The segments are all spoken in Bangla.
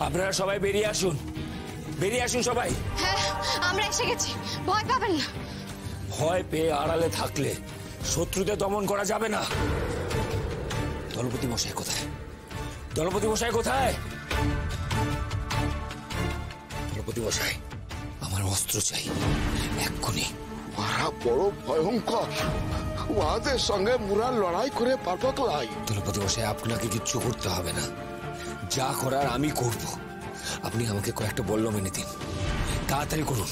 আপনারা সবাই বেরিয়ে আসুন, বেরিয়ে আসুন সবাই। হ্যাঁ, আমরা এসে গেছি, ভয় পাবেন না। ভয় পেয়ে আড়ালে থাকলে শত্রুদের দমন করা যাবে না। দলপতি মশাই কোথায়? দলপতি মশাই কোথায়? দলপতি মশাই, আমার অস্ত্র চাই এক্ষুনি। ওরা বড় ভয়ঙ্কর, ওদের সঙ্গে মুরা লড়াই করে পারত লাই। দলপতি মশাই, আপনাকে কিচ্ছু করতে হবে না, যা করার আমি করব। আপনি আমাকে কয়েকটা বলল মেনে দিন, তাড়াতাড়ি করুন।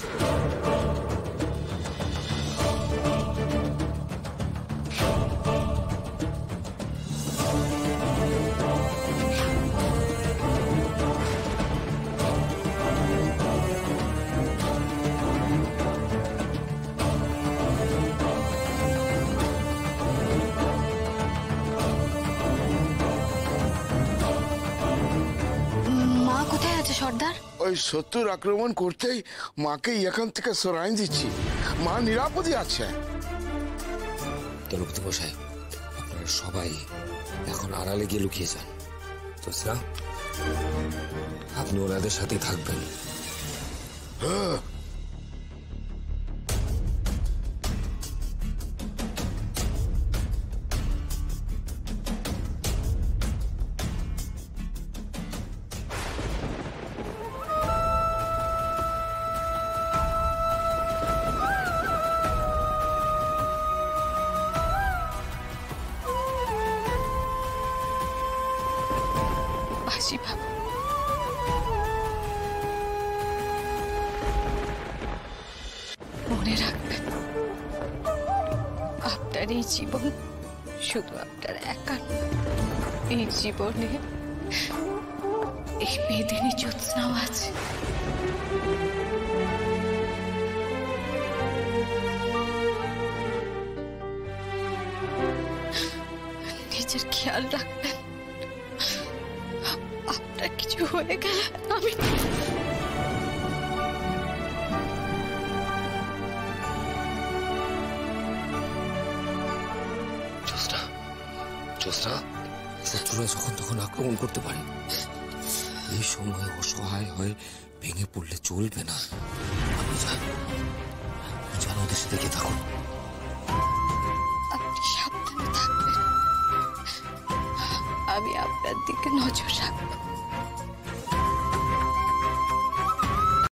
মা কোথায় আছে সর্দার? ওই শত্রুর আক্রমণ করতেই মাকে এখান থেকে সরাই দিচ্ছি, মা নিরাপদে আছে। দলপতি মশাই, আপনারা সবাই এখন আড়ালে গিয়ে লুকিয়ে যান। জোসনা, আপনি ওনাদের সাথে থাকবেন। বাসি বাবু, মনে রাখবেন, আপনার এই জীবন শুধু আপনার একার। এই জীবনে এই বেদিনী জ্যোৎস্নাও আছে। নিজের খেয়াল রাখবেন, আপনার কিছু হয়ে গেলে আমি জোসনা, শত্রুরা যখন তখন আক্রমণ করতে পারে, এই সময় অসহায় হয়ে ভেঙে পড়লে চলবে না। আপনি যান, ওদের সাথে গিয়ে থাকুন। আপনি সাবধানে থাকবেন, আমি আপনার দিকে নজর রাখবো।